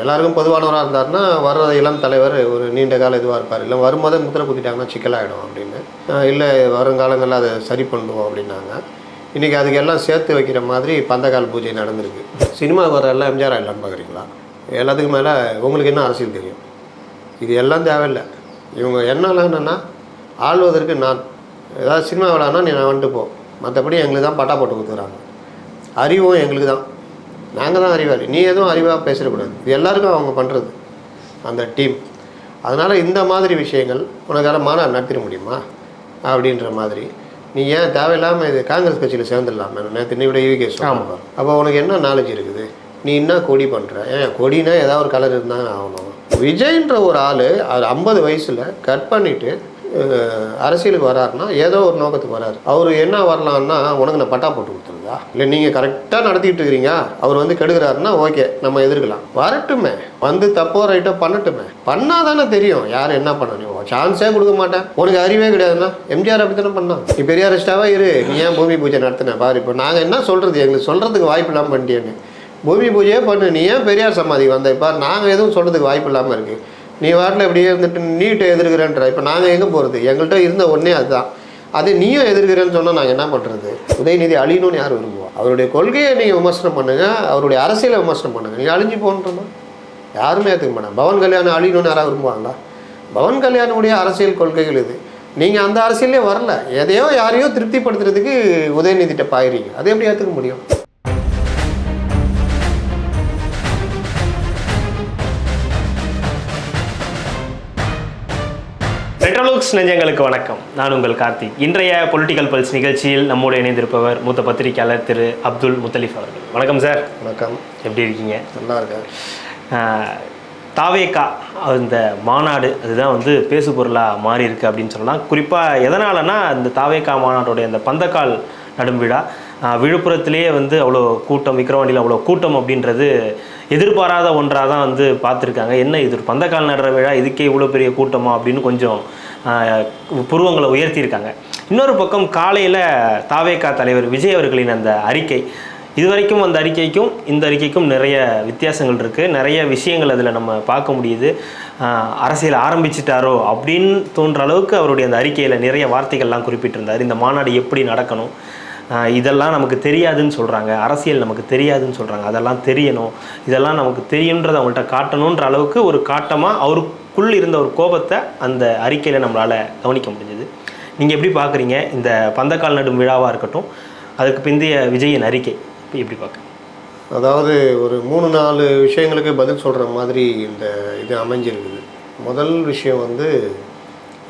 எல்லாருக்கும் பொதுவானவராக இருந்தாருன்னா வர்ற இளம் தலைவர் ஒரு நீண்ட கால இதுவாக இருப்பார். இல்லை வரும்போதே முத்திரை குத்திட்டாங்கன்னா சிக்கலாகிடும் அப்படின்னு. இல்லை வருங்காலங்களில் அதை சரி பண்ணுவோம் அப்படின்னாங்க. இன்றைக்கி அதுக்கு எல்லாம் சேர்த்து வைக்கிற மாதிரி பந்தக்கால் பூஜை நடந்திருக்கு. சினிமாவுக்கு வர எல்லாம் எம்ஜிஆர் ஆயிடலான்னு பார்க்குறீங்களா? எல்லாத்துக்கும் மேலே உங்களுக்கு என்ன அரசியல் தெரியும்? இது எல்லாம் தேவையில்லை. இவங்க என்னன்னா ஆள்வதற்கு நான் ஏதாவது சினிமா விளாட்னா நீ நான் வந்துட்டு போ, மற்றபடி எங்களுக்கு தான் பட்டா போட்டு கொடுத்துக்குறாங்க. அறிவும் எங்களுக்கு தான், நாங்கள் தான் அறிவாளி, நீ எதுவும் அறிவாக பேசிடக்கூடாது. இது எல்லாருக்கும் அவங்க பண்ணுறது அந்த டீம். அதனால் இந்த மாதிரி விஷயங்கள் உனக்கான மாநாடு நடத்திட முடியுமா அப்படின்ற மாதிரி நீ ஏன் தேவையில்லாமல் இது காங்கிரஸ் கட்சியில் சேர்ந்துடலாமே? நேற்று நீ விட யூகே சொல்லுவாங்க. அப்போ உனக்கு என்ன நாலேஜ் இருக்குது? நீ என்ன கொடி பண்ணுற? ஏன் கொடினா ஏதாவது ஒரு கலர் இருந்தால் ஆகணும். விஜய்ன்ற ஒரு ஆள் அது 50 வயசில் கட் பண்ணிவிட்டு அரசியலுக்கு வராருன்னா ஏதோ ஒரு நோக்கத்துக்கு வராரு. அவர் என்ன வரலான்னா உனக்கு நான் பட்டா போட்டு கொடுத்துருதா? இல்லை நீங்கள் கரெக்டாக நடத்திட்டு இருக்கிறீங்க, அவர் வந்து கெடுக்கிறாருன்னா ஓகே நம்ம எதிர்க்கலாம். வரட்டுமே, வந்து தப்போ ரைட்டோ பண்ணட்டுமே. பண்ணாதானே தெரியும் யார் என்ன பண்ணணும். சான்ஸே கொடுக்க மாட்டேன், உனக்கு அறிவே கிடையாதுன்னா. எம்ஜிஆர் அப்படி தானே பண்ணான். நீ பெரிய அரெஸ்டாவே இரு, நீ ஏன் பூமி பூஜை நடத்தின பாரு. இப்போ நாங்கள் என்ன சொல்கிறது, எங்களுக்கு சொல்கிறதுக்கு வாய்ப்பு இல்லாமல் பண்ணிட்டேன்னு. பூமி பூஜையே பண்ணு, நீ ஏன் பெரியார் சமாதிக்கு வந்த? இப்போ நாங்கள் எதுவும் சொல்கிறதுக்கு வாய்ப்பு இல்லாமல் இருக்குது. நீ வாட்டில் இப்படியே இருந்துட்டு நீட்டை எதிர்க்கிறேன்ற. இப்போ நாங்கள் எங்கே போகிறது? எங்கள்கிட்ட இருந்த ஒன்றே அதுதான். அது நீயும் எதிர்க்கிறேன்னு சொன்னால் நாங்கள் என்ன பண்ணுறது? உதயநிதி அழியணும்னு யார் விரும்புவோம்? அவருடைய கொள்கையை நீங்கள் விமர்சனம் பண்ணுங்கள், அவருடைய அரசியலை விமர்சனம் பண்ணுங்கள். நீங்கள் அழிஞ்சு போன்றோம்னா யாருமே ஏற்றுக்க மாட்டாங்க. பவன் கல்யாணம் அழியணும்னு யாராவது விரும்புவாங்களா? பவன் கல்யாணுடைய அரசியல் கொள்கைகள் இது. நீங்கள் அந்த அரசியலே வரல, எதையோ யாரையோ திருப்திப்படுத்துறதுக்கு உதயநிதிட்ட பாயிறீங்க. அதை எப்படி ஏற்றுக்க முடியும்? ரெட்ரோலுக்ஸ் நெஞ்சங்களுக்கு வணக்கம். நான் உங்கள் கார்த்திக். இன்றைய பொலிட்டிக்கல் பல்ஸ் நிகழ்ச்சியில் நம்மோடு இணைந்திருப்பவர் மூத்த பத்திரிகையாளர் திரு அப்துல் முத்தலிஃப் அவர்கள். வணக்கம் சார். வணக்கம். எப்படி இருக்கீங்க? நல்லா இருக்கேன். தாவேகா அந்த மாநாடு அதுதான் வந்து பேசு பொருளாக மாறி இருக்கு அப்படின்னு சொல்லலாம். குறிப்பாக எதனாலனா இந்த தாவேகா மாநாட்டோடைய அந்த பந்தக்கால் நடும் விழா விழுப்புரத்திலேயே வந்து அவ்வளோ கூட்டம், விக்கிரவாண்டியில் அவ்வளோ கூட்டம் அப்படின்றது எதிர்பாராத ஒன்றாக தான் வந்து பார்த்துருக்காங்க. என்ன இது பந்தக்கால் நடுற விழா, இதுக்கே இவ்வளோ பெரிய கூட்டமா அப்படின்னு கொஞ்சம் புருவங்களை உயர்த்தியிருக்காங்க. இன்னொரு பக்கம் காலையில் தாவேகா தலைவர் விஜய் அவர்களின் அந்த அறிக்கை, இதுவரைக்கும் அந்த அறிக்கைக்கும் இந்த அறிக்கைக்கும் நிறைய வித்தியாசங்கள் இருக்குது. நிறைய விஷயங்கள் அதில் நம்ம பார்க்க முடியுது. அரசியல் ஆரம்பிச்சிட்டாரோ அப்படின்னு தோன்ற அளவுக்கு அவருடைய அந்த அறிக்கையில் நிறைய வார்த்தைகள்லாம் குறிப்பிட்டிருந்தார். இந்த மாநாடு எப்படி நடக்கணும், இதெல்லாம் நமக்கு தெரியாதுன்னு சொல்கிறாங்க, அரசியல் நமக்கு தெரியாதுன்னு சொல்கிறாங்க, அதெல்லாம் தெரியணும், இதெல்லாம் நமக்கு தெரியுன்றதை அவங்கள்ட்ட காட்டணுன்ற அளவுக்கு ஒரு காட்டமாக அவருக்குள் இருந்த ஒரு கோபத்தை அந்த அறிக்கையில் நம்மளால் கவனிக்க முடிஞ்சது. நீங்கள் எப்படி பார்க்குறீங்க இந்த பந்தக்கால் நடும் விழாவாக இருக்கட்டும், அதுக்கு பிந்தைய விஜயின் அறிக்கை எப்படி பார்க்க? அதாவது ஒரு 3-4 விஷயங்களுக்கு பதில் சொல்கிற மாதிரி இந்த இது அமைஞ்சிருக்குது. முதல் விஷயம் வந்து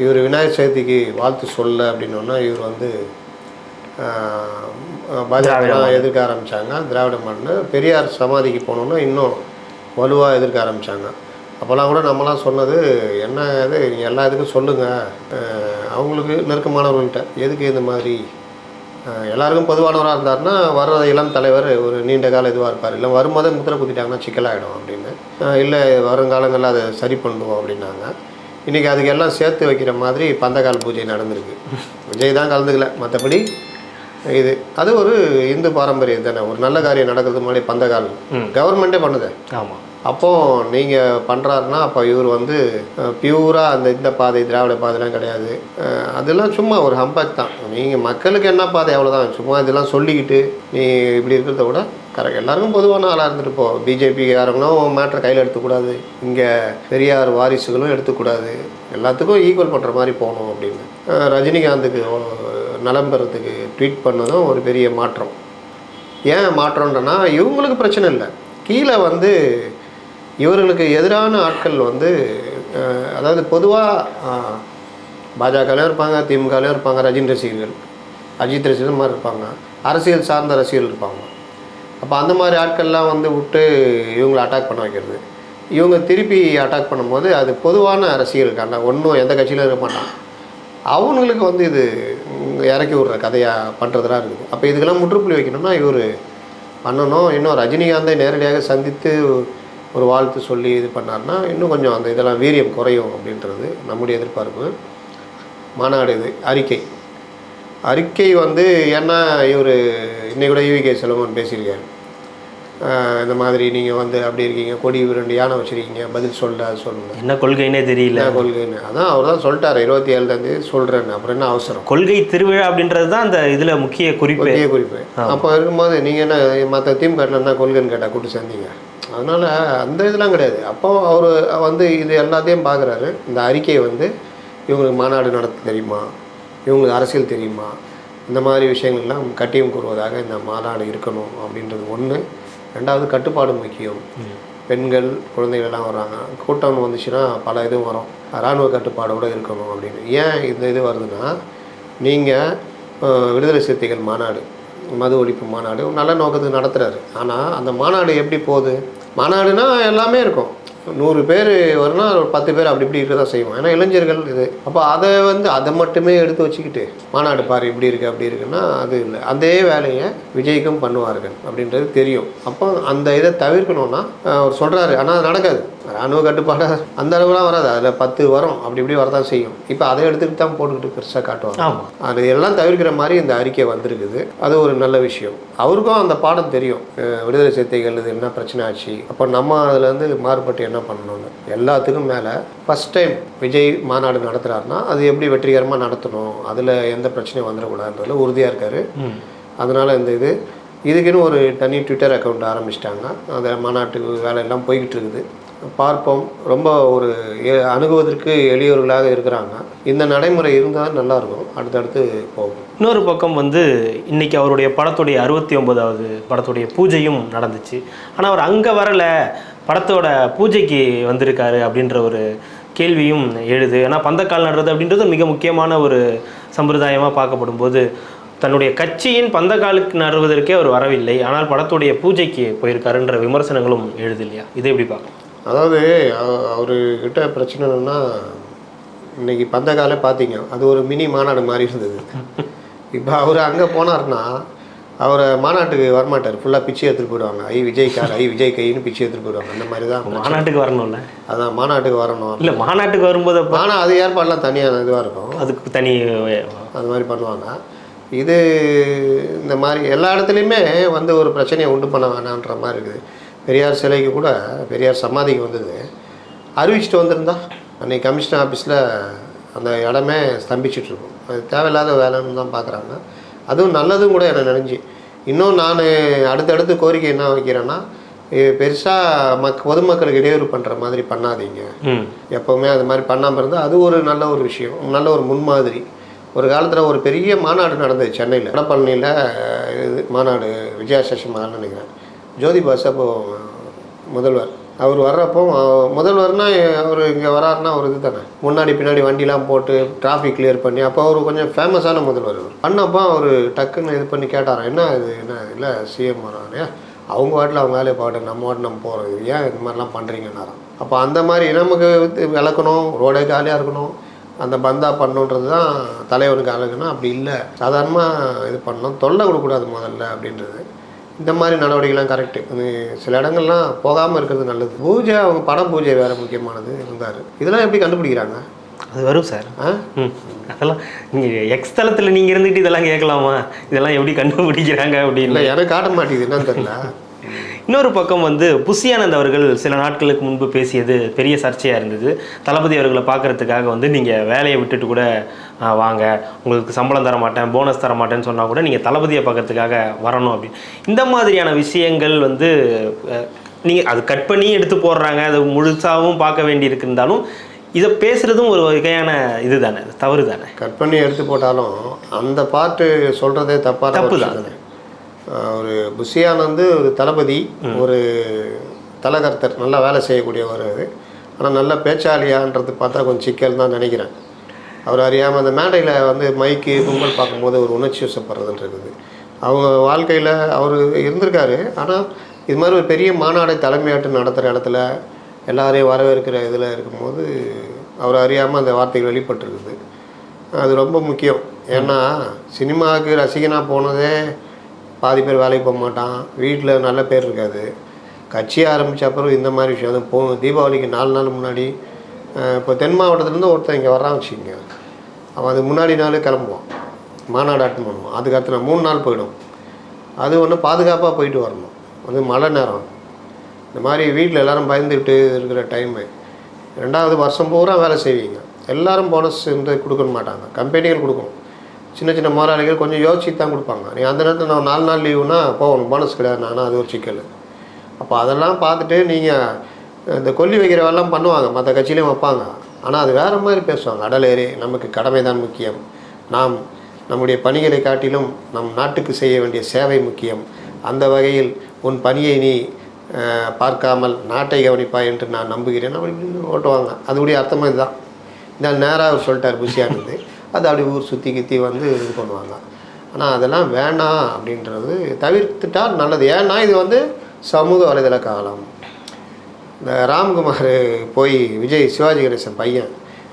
இவர் விநாயகர் சதுர்த்திக்கு வாழ்த்து சொல்ல அப்படின்னோன்னா இவர் வந்து பாஜக எதிர்க்க ஆரம்பித்தாங்க. திராவிட மாடல் பெரியார் சமாதிக்கு போனோன்னா இன்னும் வலுவாக எதிர்க்க ஆரம்பித்தாங்க. அப்போல்லாம் கூட நம்மலாம் சொன்னது என்ன, இது நீங்கள் எல்லா இதுக்கும் சொல்லுங்கள், அவங்களுக்கு நெருக்கமானவர்கள்ட்ட எதுக்கு இந்த மாதிரி எல்லாருக்கும் பொதுவானவராக இருந்தாருன்னா வர்ற இளம் தலைவர் ஒரு நீண்ட கால இதுவாக இருப்பார். இல்லை வரும்போதே முத்திரை குத்திட்டாங்கன்னா சிக்கலாகிடும் அப்படின்னு. இல்லை வருங்காலங்களில் அதை சரி பண்ணுவோம் அப்படின்னாங்க. இன்றைக்கி அதுக்கு எல்லாம் சேர்த்து வைக்கிற மாதிரி பந்தக்கால் பூஜை நடந்திருக்கு. விஜய் தான் கலந்துக்கல, மற்றபடி இது அது ஒரு இந்து பாரம்பரியம் தானே. ஒரு நல்ல காரியம் நடக்கிறதுக்கு முன்னாடி பந்தக்கால் கவர்மெண்ட்டே பண்ணுது. ஆமாம். அப்போது நீங்கள் பண்ணுறாருன்னா அப்போ இவர் வந்து பியூராக அந்த இந்த பாதை திராவிட பாதைலாம் கிடையாது, அதெல்லாம் சும்மா ஒரு ஹம்பேக் தான். நீங்கள் மக்களுக்கு என்ன பாதை அவ்வளோதான், சும்மா இதெல்லாம் சொல்லிக்கிட்டு நீ இப்படி இருக்கிறத விட கரெக்ட் எல்லாருக்கும் பொதுவான ஆளாக இருந்துட்டு போ. பிஜேபிக்காரங்களும் மேட்ரை கையில் எடுத்துக்கூடாது, இங்கே பெரியார் வாரிசுகளும் எடுத்துக்கூடாது, எல்லாத்துக்கும் ஈக்குவல் பண்ணுற மாதிரி போகணும் அப்படின்னு ரஜினிகாந்துக்கு நலம் பெறத்துக்கு ட்வீட் பண்ணதும் ஒரு பெரிய மாற்றம். ஏன் மாற்றம்ன்றனா இவங்களுக்கு பிரச்சனை இல்லை, கீழே வந்து இவர்களுக்கு எதிரான ஆட்கள் வந்து அதாவது பொதுவாக பாஜகலையும் இருப்பாங்க, திமுகலையும் இருப்பாங்க, ரஜினி ரசிகர்கள், அஜித் ரசிகர்கள் மாதிரி இருப்பாங்க, அரசியல் சார்ந்த ரசிகர்கள் இருப்பாங்க. அப்போ அந்த மாதிரி ஆட்கள்லாம் வந்து விட்டு இவங்களை அட்டாக் பண்ண வைக்கிறது, இவங்க திருப்பி அட்டாக் பண்ணும்போது அது பொதுவான ரசிகர்களுக்கான ஒன்றும் எந்த கட்சியிலும் இருக்க மாட்டாங்க, அவங்களுக்கு வந்து இது இறக்கி விட்ற கதையாக பண்ணுறதுலாம் இருக்குது. அப்போ இதுக்கெல்லாம் முற்றுப்புள்ளி வைக்கணும்னா இவர் பண்ணணும். இன்னும் ரஜினிகாந்தை நேரடியாக சந்தித்து ஒரு வாழ்த்து சொல்லி இது பண்ணார்னா இன்னும் கொஞ்சம் அந்த இதெல்லாம் வீரியம் குறையும் அப்படின்றது நம்முடைய எதிர்பார்ப்பு. மாநாடு இது அறிக்கை வந்து ஏன்னா இவர் இன்னைக்கு கூட யூகே செல்வமன் பேசியிருக்காரு. இந்த மாதிரி நீங்கள் வந்து அப்படி இருக்கீங்க, கொடி 2 யானை வச்சுருக்கீங்க, பதில் சொல்ல அது சொல்லுங்கள். என்ன கொள்கைன்னே தெரியல. என்ன கொள்கைன்னு அதான் அவர் தான் சொல்லிட்டார் 27 சொல்கிறேன்னு. அப்புறம் என்ன அவசரம்? கொள்கை திருவிழா அப்படின்றது தான் அந்த இதில் முக்கிய குறிப்பு. அப்போ இருக்கும்போது நீங்கள் என்ன மற்ற திமுகவில் என்ன கொள்கைன்னு கேட்டால் கூட்டு சேர்ந்தீங்க. அதனால் அந்த இதெல்லாம் கிடையாது. அப்போ அவர் வந்து இது எல்லாத்தையும் பார்க்குறாரு. இந்த அறிக்கையை வந்து இவங்களுக்கு மாநாடு நடத்த தெரியுமா, இவங்களுக்கு அரசியல் தெரியுமா, இந்த மாதிரி விஷயங்கள்லாம் கட்டியம் கூறுவதாக இந்த மாநாடு இருக்கணும் அப்படின்றது ஒன்று. ரெண்டாவது கட்டுப்பாடு முக்கியம். பெண்கள் குழந்தைகள் எல்லாம் வர்றாங்க, கூட்டம் வந்துச்சுன்னா பல இதுவும் வரும், இராணுவ கட்டுப்பாடோடு இருக்கணும் அப்படின்னு. ஏன் இந்த இது வருதுன்னா, நீங்கள் விடுதலை சிறுத்தைகள் மாநாடு, மது ஒழிப்பு மாநாடு நல்ல நோக்கத்துக்கு நடத்துகிறாரு. ஆனால் அந்த மாநாடு எப்படி போகுது? மாநாடுனா எல்லாமே இருக்கும். 100 பேர் வரும்னா ஒரு 10 பேர் அப்படி இப்படி இருக்க தான் செய்வோம். ஏன்னா இளைஞர்கள் இது. அப்போ அதை வந்து அதை மட்டுமே எடுத்து வச்சுக்கிட்டு மாநாடு பாரு இப்படி இருக்குது அப்படி இருக்குன்னா அது இல்லை. அதே வேலையை விஜய்க்கும் பண்ணுவார்கள் அப்படின்றது தெரியும். அப்போ அந்த இதை தவிர்க்கணும்னா அவர் சொல்கிறாரு. ஆனால் அது நடக்காது. இராணுவ கட்டுப்பாடு அந்த அளவுலாம் வராது. அதில் 10 வரும், அப்படி இப்படி வரதான் செய்யும். இப்போ அதை எடுத்துக்கிட்டு தான் போட்டுக்கிட்டு பெருசாக காட்டுவாங்க. அது எல்லாம் தவிர்க்கிற மாதிரி இந்த அறிக்கை வந்திருக்குது. அது ஒரு நல்ல விஷயம். அவருக்கும் அந்த பாடம் தெரியும். விடுதலை சிறுத்தைகள் இது என்ன பிரச்சனை ஆச்சு, அப்போ நம்ம அதுலேருந்து மாறுபட்டு என்ன பண்ணணும்னு. எல்லாத்துக்கும் மேலே ஃபஸ்ட் டைம் விஜய் மாநாடு நடத்துகிறாருன்னா அது எப்படி வெற்றிகரமாக நடத்தணும், அதில் எந்த பிரச்சனையும் வந்துடக்கூடாதுன்றதுல உறுதியாக இருக்கார். அதனால் இந்த இதுக்குன்னு ஒரு தனி ட்விட்டர் அக்கௌண்ட் ஆரம்பிச்சிட்டாங்க. அந்த மாநாட்டுக்கு வேலையெல்லாம் போய்கிட்டு இருக்குது. பார்ப்போம். ரொம்ப ஒரு அணுகுவதற்கு எளியவர்களாக இருக்கிறாங்க. இந்த நடைமுறை இருந்தால் நல்லாயிருக்கும். அடுத்தடுத்து போகும். இன்னொரு பக்கம் வந்து இன்றைக்கி அவருடைய படத்துடைய 69வது படத்துடைய பூஜையும் நடந்துச்சு. ஆனால் அவர் அங்கே வரலை, படத்தோட பூஜைக்கு வந்திருக்காரு அப்படின்ற ஒரு கேள்வியும் எழுது. ஏன்னா பந்தக்கால் நடுறது அப்படின்றது மிக முக்கியமான ஒரு சம்பிரதாயமாக பார்க்கப்படும் போது தன்னுடைய கட்சியின் பந்தக்காலுக்கு நடுவதற்கே அவர் வரவில்லை, ஆனால் படத்துடைய பூஜைக்கு போயிருக்காருன்ற விமர்சனங்களும் எழுது இல்லையா? இதை எப்படி பார்க்கலாம்? அதாவது அவர்கிட்ட பிரச்சனை என்னென்னா, இன்றைக்கி பந்தக்காலே பார்த்தீங்க, அது ஒரு மினி மாநாடு மாதிரி இருந்தது. இப்போ அவர் அங்கே போனார்னா அவரை மாநாட்டுக்கு வரமாட்டார். ஃபுல்லாக பிச்சை எடுத்துகிட்டு போயிடுவாங்க. விஜய் கார், விஜய் கைன்னு பிச்சை எடுத்துகிட்டு போயிடுவாங்க. அந்த மாதிரி தான் மாநாட்டுக்கு வரணும்ல. அதான் மாநாட்டுக்கு வரணும். இல்லை, மாநாட்டுக்கு வரும்போது ஆனால் அது ஏற்பாடெலாம் தனியாக இதுவாக இருக்கும், அதுக்கு தனி அது மாதிரி பண்ணுவாங்க. இது இந்த மாதிரி எல்லா இடத்துலையுமே வந்து ஒரு பிரச்சனையை உண்டு பண்ண வேணான்ற மாதிரி இருக்குது. பெரியார் சிலைக்கு கூட, பெரியார் சமாதிக்கு வந்தது அறிவிச்சிட்டு வந்திருந்தா அன்றைக்கி கமிஷனர் ஆஃபீஸில் அந்த இடமே ஸ்தம்பிச்சிட்ருக்கும். அது தேவையில்லாத வேலைன்னு தான் பார்க்குறாங்க. அதுவும் நல்லதும் கூட எனக்கு நினைஞ்சு. இன்னும் நான் அடுத்தடுத்து கோரிக்கை என்ன வைக்கிறேன்னா, பெருசாக பொதுமக்களுக்கு இடையூறு பண்ணுற மாதிரி பண்ணாதீங்க. எப்போவுமே அது மாதிரி பண்ணாமல் இருந்தால் அது ஒரு நல்ல ஒரு விஷயம், நல்ல ஒரு முன்மாதிரி. ஒரு காலத்தில் ஒரு பெரிய மாநாடு நடந்தது சென்னையில், வடபழனியில். இது மாநாடு விஜயாசேஷன் மாநாடு நினைக்கிறேன். ஜோதி பாஸ் அப்போ முதல்வர் அவர் வர்றப்போ, முதல்வர்னால் அவர் இங்கே வராருன்னா அவர் இது தானே, முன்னாடி பின்னாடி வண்டிலாம் போட்டு டிராஃபிக் கிளியர் பண்ணி, அப்போ அவர் கொஞ்சம் ஃபேமஸான முதல்வர். பண்ணப்போ அவர் டக்குன்னு இது பண்ணி கேட்டாராம், என்ன இது என்ன இல்லை சிஎம் வராரு, அவங்க வாட்டில் அவங்க வேலையை பாட்டு நம்ம வாட்டு நம்ம போகிறோம், இது ஏன் இது மாதிரிலாம் பண்ணுறீங்கன்னாராம். அப்போ அந்த மாதிரி நமக்கு விளக்கணும், ரோடே காலியாக இருக்கணும், அந்த பந்தா பண்ணணுன்றது தான் தலைவனுக்கு அழகுன்னா அப்படி இல்லை. சாதாரணமாக இது பண்ணணும், தொல்லை கொடுக்கக்கூடாது முதல்ல அப்படின்றது. இந்த மாதிரி நடவடிக்கைலாம் கரெக்டு. சில இடங்கள்லாம் போகாமல் இருக்கிறது நல்லது. பூஜை, அவங்க படம் பூஜை வேறு முக்கியமானது இருந்தார். இதெல்லாம் எப்படி கண்டுபிடிக்கிறாங்க? அது வரும் சார். அதெல்லாம் நீங்கள் எக்ஸ் தளத்தில் நீங்கள் இருந்துக்கிட்டு இதெல்லாம் கேட்கலாமா? இதெல்லாம் எப்படி கண்டுபிடிக்கிறாங்க அப்படின்னு இல்லை, எனக்கு காட்ட மாட்டேங்குது, என்னன்னு தெரியல. இன்னொரு பக்கம் வந்து புஷியானந்த் அவர்கள் சில நாட்களுக்கு முன்பு பேசியது பெரிய சர்ச்சையாக இருந்தது. தளபதி அவர்களை பார்க்குறதுக்காக வந்து நீங்கள் வேலையை விட்டுட்டு கூட வாங்க, உங்களுக்கு சம்பளம் தர மாட்டேன், போனஸ் தர மாட்டேன்னு சொன்னால் கூட நீங்கள் தளபதியை பார்க்கறதுக்காக வரணும் அப்படின்னு. இந்த மாதிரியான விஷயங்கள் வந்து நீங்கள் அது கட் பண்ணி எடுத்து போடுறாங்க, அது முழுசாகவும் பார்க்க வேண்டி இருந்தாலும் இதை பேசுகிறதும் ஒரு வகையான இது தானே, தவறு தானே. கட் பண்ணி எடுத்து போட்டாலும் அந்த பாட்டு சொல்கிறதே தப்பு தான். ஒரு புஷியானந்த் ஒரு தளபதி, ஒரு தலகர்த்தர், நல்லா வேலை செய்யக்கூடியவர். ஆனால் நல்ல பேச்சாளியான்றது பார்த்தா கொஞ்சம் சிக்கல் தான் நினைக்கிறேன். அவர் அறியாமல் அந்த மேடையில் வந்து மைக்கு கும்பல் பார்க்கும்போது ஒரு உணர்ச்சி வசப்படுறதுன்னு இருக்குது. அவங்க வாழ்க்கையில் அவர் இருந்திருக்காரு. ஆனால் இது மாதிரி ஒரு பெரிய மாநாடை தலைமையாட்டு நடத்துகிற இடத்துல எல்லாரையும் வரவேற்கிற இதில் இருக்கும்போது அவர் அறியாமல் அந்த வார்த்தைகள் வெளிப்பட்டுருக்குது. அது ரொம்ப முக்கியம். ஏன்னா சினிமாவுக்கு ரசிகனாக போனதே பாதி பேர் வேலைக்கு போக மாட்டான், வீட்டில் நல்ல பேர் இருக்காது. கட்சி ஆரம்பித்த அப்புறம் இந்த மாதிரி விஷயம் அது தீபாவளிக்கு 4 நாள் முன்னாடி இப்போ தென் மாவட்டத்துலேருந்து ஒருத்தர் இங்கே வரான் வச்சுக்கோங்க, அவன் அது முன்னாடி நாள் கிளம்புவான், மாநாடு அட்டன் பண்ணுவான். அதுக்கு அடுத்த 3 நாள் போயிடும். அது ஒன்று பாதுகாப்பாக போயிட்டு வரணும். வந்து மழை நேரம், இந்த மாதிரி வீட்டில் எல்லோரும் பயந்துக்கிட்டு இருக்கிற டைமு, 2வது வருஷம் பூரா வேலை செய்வீங்க, எல்லோரும் போனஸ் வந்து கொடுக்க மாட்டாங்க, கம்பெனிகள் கொடுக்கும். சின்ன சின்ன முதலாளிகள் கொஞ்சம் யோசிச்சு தான் கொடுப்பாங்க. நீங்கள் அந்த நேரத்தில் நான் 4 நாள் லீவுனா போகணும், போனஸ் கிடையாதுனா அது ஒரு சிக்கல். அப்போ அதெல்லாம் பார்த்துட்டு நீங்கள் இந்த கொல்லி வைக்கிற வேலைலாம் பண்ணுவாங்க, மற்ற கட்சியிலையும் வைப்பாங்க. ஆனால் அது வேறு மாதிரி பேசுவாங்க. அடலேறி நமக்கு கடமை தான் முக்கியம், நாம் நம்முடைய பணிகளை காட்டிலும் நம் நாட்டுக்கு செய்ய வேண்டிய சேவை முக்கியம், அந்த வகையில் உன் பணியை நீ பார்க்காமல் நாட்டை கவனிப்பாய் என்று நான் நம்புகிறேன் அப்படி ஓட்டுவாங்க. அதோடைய அர்த்தமாக இதுதான். இந்த நேராக அவர் சொல்லிட்டார் புஷியானது, அது அப்படி ஊர் சுற்றி கித்தி வந்து இது பண்ணுவாங்க. ஆனால் அதெல்லாம் வேணாம் அப்படின்றது தவிர்த்துட்டால் நல்லது. ஏன்னா இது வந்து சமூக வலைதள காலம். இந்த ராம்குமார் போய் விஜய் சிவாஜி கணேசன் பையன்,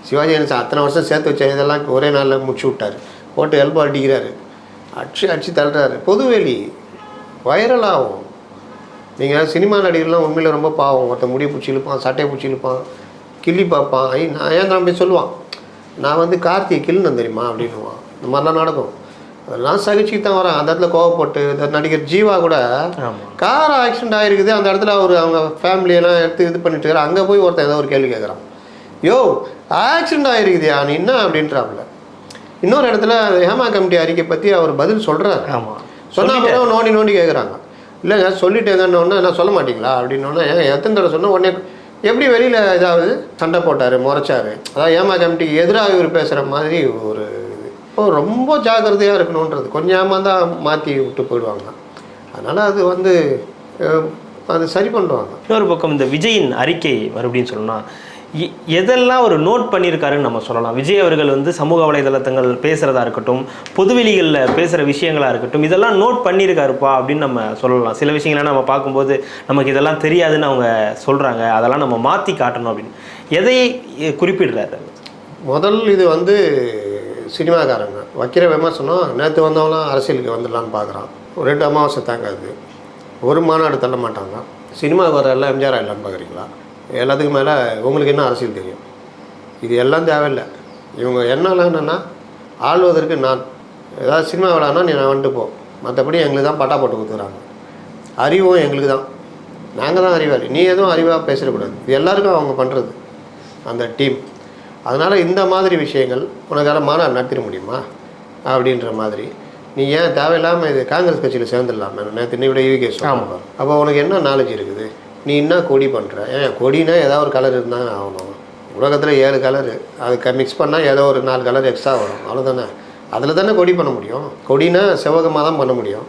சிவாஜி கணேசன் அத்தனை வருஷம் சேர்த்து வச்ச இதெல்லாம் ஒரே நாளில் முடிச்சு விட்டார். போட்டு எல்போ அடிக்கிறாரு, அடிச்சு தள்ளுறாரு, பொதுவெளி வைரலாகும். நீங்கள் சினிமா நடிகர்லாம் உண்மையில் ரொம்ப பாவம். ஒருத்தன் முடி பூச்சி இழுப்பான், சட்டையை பூச்சி இழுப்பான், கிள்ளி பார்ப்பான். நான் ஏன் தான் போய் சொல்லுவான், நான் வந்து கார்த்திகை கிள்னு தெரியுமா அப்படின்னுவான். இந்த மாதிரிலாம் நடக்கும். அதெல்லாம் சகிச்சுட்டு தான் வரேன். அந்த இடத்துல கோவப்பட்டு இந்த நடிகர் ஜீவா கூட கார் ஆக்சிடென்ட் ஆகிருக்குது, அந்த இடத்துல அவங்க ஃபேமிலியெல்லாம் எடுத்து இது பண்ணிட்டு இருக்கிறார். அங்கே போய் ஒருத்தன் ஏதோ ஒரு கேள்வி கேட்குறான், யோ ஆக்சிடென்ட் ஆகிருக்குதியா நீ என்ன அப்படின்றாப்புல. இன்னொரு இடத்துல ஹேமா கமிட்டி அறிக்கை பற்றி அவர் பதில் சொல்கிறார். சொன்னால் அப்புறம் நோண்டி கேட்குறாங்க, இல்லைங்க சொல்லிட்டேங்கன்னொன்னே நான் சொல்ல மாட்டிங்களா அப்படின்னோடனே எத்தனை தடவை சொன்னால் உடனே எப்படி வெளியில் ஏதாவது சண்டை போட்டார், முறைச்சார். அதாவது ஹேமா கமிட்டிக்கு எதிராக இவர் பேசுகிற மாதிரி ஒரு இது. இப்போ ரொம்ப ஜாக்கிரதையாக இருக்கணுன்றது. கொஞ்சம் ஏமாந்தான் மாற்றி விட்டு போயிடுவாங்க. அதனால் அது வந்து அது சரி பண்ணுவாங்க. இன்னொரு பக்கம் இந்த விஜயின் அறிக்கை மறுபடியும் சொல்லணும்னா எதெல்லாம் ஒரு நோட் பண்ணியிருக்காருன்னு நம்ம சொல்லலாம். விஜய் அவர்கள் வந்து சமூக வலைதளங்கள் பேசுகிறதா இருக்கட்டும், பொதுவெளிகளில் பேசுகிற விஷயங்களாக இருக்கட்டும், இதெல்லாம் நோட் பண்ணியிருக்காருப்பா அப்படின்னு நம்ம சொல்லலாம். சில விஷயங்கள்லாம் நம்ம பார்க்கும்போது நமக்கு இதெல்லாம் தெரியாதுன்னு அவங்க சொல்கிறாங்க, அதெல்லாம் நம்ம மாற்றி காட்டணும் அப்படின்னு எதை குறிப்பிடுறாரு? முதல் இது வந்து சினிமாக்காரங்க வைக்கிற விமர்சனம், நேற்று வந்தவங்களாம் அரசியலுக்கு வந்துடலான்னு பார்க்குறான். 2 அமாவாசை தாங்காது, ஒரு மாநாடு தள்ள மாட்டாங்க. சினிமாவுக்கு வர எல்லாம் எம்ஜிஆர் இல்லைன்னு பார்க்குறீங்களா? எல்லாத்துக்கும் மேலே உங்களுக்கு என்ன அரசியல் தெரியும்? இது எல்லாம் தேவையில்லை. இவங்க என்னன்னா ஆள்வதற்கு நான் ஏதாவது சினிமா விளாட்னா நீ நான் வந்துட்டு போ, மற்றபடி எங்களுக்கு தான் பட்டா போட்டு கொடுத்துறாங்க. அறிவும் எங்களுக்கு தான், நாங்கள் தான் அறிவாளி, நீ எதுவும் அறிவாக பேசிடக்கூடாது. இது எல்லாருக்கும் அவங்க பண்ணுறது அந்த டீம். அதனால் இந்த மாதிரி விஷயங்கள் உனக்கான மாநாடு நடத்திட முடியுமா அப்படின்ற மாதிரி நீ ஏன் தேவையில்லாமல் இது காங்கிரஸ் கட்சியில் சேர்ந்துடலாமே. நேற்று நீ விட யூகே சொல்லுவாங்க. அப்போ உனக்கு என்ன நாலேஜ் இருக்குது? நீ என்ன கொடி பண்ணுற? ஏன் கொடினா ஏதாவது ஒரு கலர் இருந்தால் ஆகணும். உலகத்தில் 7 கலரு, அதுக்கு மிக்ஸ் பண்ணால் ஏதோ ஒரு 4 கலர் எக்ஸ்ட்ரா வரும், அவ்வளோதானே. அதில் தானே கொடி பண்ண முடியும். கொடினா செவகமாக தான் பண்ண முடியும்.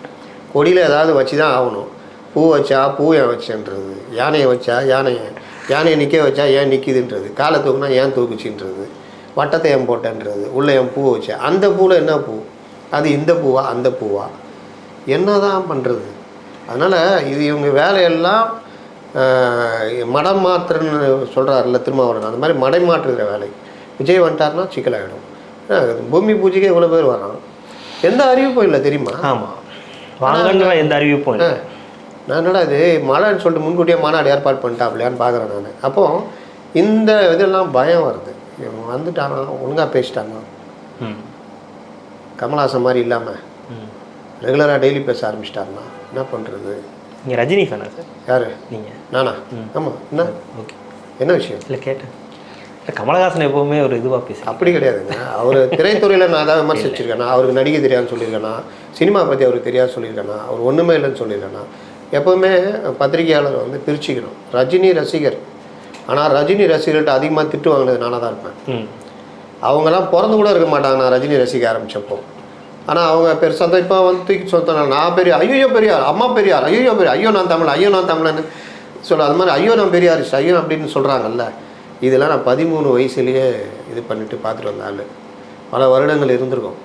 கொடியில் ஏதாவது வச்சு தான் ஆகணும். பூ வச்சா பூ ஏன் வச்சுன்றது, யானையை வச்சா யானையை நிற்க வச்சா ஏன் நிற்கிதுன்றது, காலை தூக்குனா ஏன் தூக்குச்சின்றது, வட்டத்தை ஏன் போட்டேன்றது, உள்ளே என் பூவை வச்சா அந்த பூவில் என்ன பூ, அது இந்த பூவா அந்த பூவா, என்ன தான் பண்ணுறது? அதனால் இது இவங்க வேலையெல்லாம் மடம் மாற்றுன்னு சொல்கிறாருல்ல திருமாவளவன், அந்த மாதிரி மடை மாற்றுகிற வேலை. விஜய் வந்துட்டார்னா சிக்கலாகிடும். பூமி பூஜைக்கே இவ்வளோ பேர் வரான், எந்த அறிவிப்பும் இல்லை தெரியுமா? ஆமாம், வாங்கன்ற எந்த அறிவிப்பும் இல்லை. நான் என்னடா இது மழைன்னு சொல்லிட்டு முன்கூட்டியே மாநாடு ஏற்பாடு பண்ணிட்டாப்லையான்னு பார்க்குறேன் நான். அப்போது இந்த இதெல்லாம் பயம் வருது. இவங்க வந்துட்டானா, ஒழுங்காக பேசிட்டாங்க, கமல்ஹாசன் மாதிரி இல்லாமல் ரெகுலராக டெய்லி பேச ஆரம்பிச்சிட்டாருன்னா என்ன பண்ணுறது? நீங்கள் ரஜினி ஃபேனா சார்? யார் நீங்கள்? நானா? ஆமாம். என்ன ஓகே, என்ன விஷயம்? இல்லை கேட்டேன். கமலஹாசன் எப்போவுமே ஒரு இதுவாக பேச அப்படி கிடையாதுங்க. அவர் திரைத்துறையில் நான் ஏதாவது விமர்சிச்சிருக்கேனா, அவருக்கு நடிகை தெரியாதுன்னு சொல்லியிருக்கேனா, சினிமா பற்றி அவருக்கு தெரியாது சொல்லியிருக்கேனா, அவர் ஒன்றுமே இல்லைன்னு சொல்லியிருக்கேனா? எப்போவுமே பத்திரிகையாளர் வந்து பிரிச்சுக்கணும். ரஜினி ரசிகர், ஆனால் ரஜினி ரசிகர்கிட்ட அதிகமாக திட்டு வாங்கினது நானாக தான் இருப்பேன். அவங்கெல்லாம் பிறந்து கூட இருக்க மாட்டாங்க நான் ரஜினி ரசிக்க ஆரம்பித்தப்போ. ஆனால் அவங்க பெருசாக தான் இப்போ வந்து தூக்கி சொல்லிட்டாங்க, நான் பெரியார், ஐயோ பெரியார், அம்மா பெரியார், ஐயோ பெரியார், ஐயோ நான் தமிழ், ஐயோ நான் தமிழன்னு சொல்ல, அது மாதிரி ஐயோ நான் பெரியார், ஐயோ அப்படின்னு சொல்கிறாங்கல்ல. இதெல்லாம் நான் 13 வயசுலேயே இது பண்ணிட்டு பார்த்துட்டு வந்தாள், பல வருடங்கள் இருந்திருக்கும்.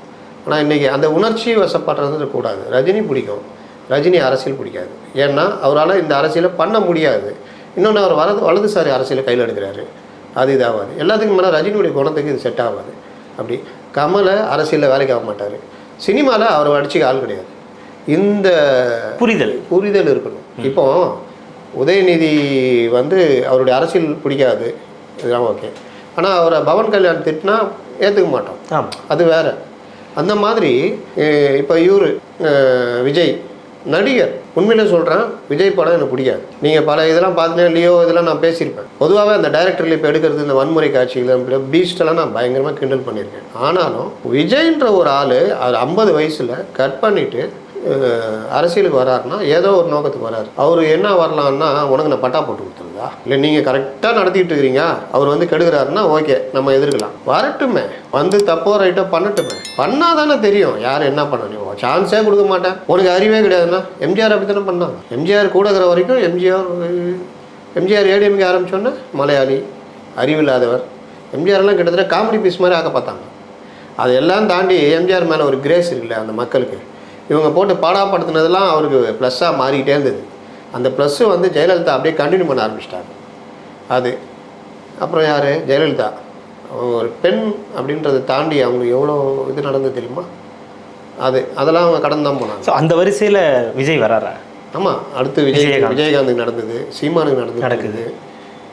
ஆனால் இன்றைக்கி அந்த உணர்ச்சி வசப்படுறது கூடாது. ரஜினி பிடிக்கும், ரஜினி அரசியல் பிடிக்காது. ஏன்னா அவரால் இந்த அரசியலை பண்ண முடியாது. இன்னொன்று அவர் வலதுசாரி அரசியலை கையில் எடுக்கிறாரு, அது இதாகாது. எல்லாத்துக்கும் மேலே ரஜினியுடைய குணத்துக்கு இது செட் ஆகாது. அப்படி கமலை அரசியலில் வேலைக்கு ஆக மாட்டார், சினிமாவில் அவர் அடிச்சுக்க ஆள் கிடையாது. இந்த புரிதல் இருக்கணும். இப்போ உதயநிதி வந்து அவருடைய அரசியல் பிடிக்காது, இதெல்லாம் ஓகே. ஆனால் அவரை பவன் கல்யாண் திட்டினா ஏற்றுக்க மாட்டோம், அது வேறு. அந்த மாதிரி இப்போ இவர் விஜய் நடிகர். உண்மையிலே சொல்கிறேன், விஜய் படம் எனக்கு பிடிக்காது. நீங்கள் பல இதெல்லாம் பார்த்தீங்கன்னா லியோ இதெல்லாம் நான் பேசியிருப்பேன். பொதுவாகவே அந்த டைரக்டரில் இப்போ எடுக்கிறது இந்த வன்முறை காட்சிகள் பீஸ்டெல்லாம் நான் பயங்கரமாக கிண்டல் பண்ணியிருக்கேன். ஆனாலும் விஜய்ன்ற ஒரு ஆள் அவர் 50 வயசில் கட் பண்ணிவிட்டு அரசியலுக்கு வராருன்னா ஏதோ ஒரு நோக்கத்துக்கு வராரு. அவர் என்ன வரலான்னா, உனக்கு நான் பட்டா போட்டு கொடுத்துருந்தா இல்லை நீங்கள் கரெக்டாக நடத்திக்கிட்டு இருக்கிறீங்க, அவர் வந்து கெடுக்கிறாருன்னா ஓகே நம்ம எதிர்க்கலாம். வரட்டுமே, வந்து தப்போ ரைட்டோ பண்ணட்டுமே. பண்ணாதானே தெரியும் யார் என்ன பண்ணணும். சான்ஸே கொடுக்க மாட்டேன், உனக்கு அறிவே கிடையாதுன்னா. எம்ஜிஆர் அப்படி தானே பண்ணாங்க. எம்ஜிஆர் கூட இருக்கிற வரைக்கும் எம்ஜிஆர் ஏடிஎம்கே ஆரம்பிச்சோன்னே மலையாளி, அறிவில்லாதவர். எம்ஜிஆர்லாம் கிட்டத்தட்ட காமெடி பீஸ் மாதிரி ஆக்க பார்த்தாங்க. அதெல்லாம் தாண்டி எம்ஜிஆர் மேலே ஒரு கிரேஸ் இருக்குல்ல அந்த மக்களுக்கு, இவங்க போட்டு பாடாப்படுத்தினதெல்லாம் அவருக்கு ப்ளஸ்ஸாக மாறிக்கிட்டே இருந்தது. அந்த ப்ளஸ்ஸு வந்து ஜெயலலிதா அப்படியே கண்டினியூ பண்ண ஆரம்பிச்சிட்டாங்க. அது அப்புறம் யார், ஜெயலலிதா அவங்க ஒரு பெண் அப்படின்றத தாண்டி அவங்களுக்கு எவ்வளோ இது நடந்தது தெரியுமா. அதெல்லாம் அவங்க கடந்து தான் போனாங்க. ஸோ அந்த வரிசையில் விஜய் வராரா? ஆமாம், அடுத்து விஜயகாந்துக்கு நடந்தது, சீமானுக்கு நடக்குது,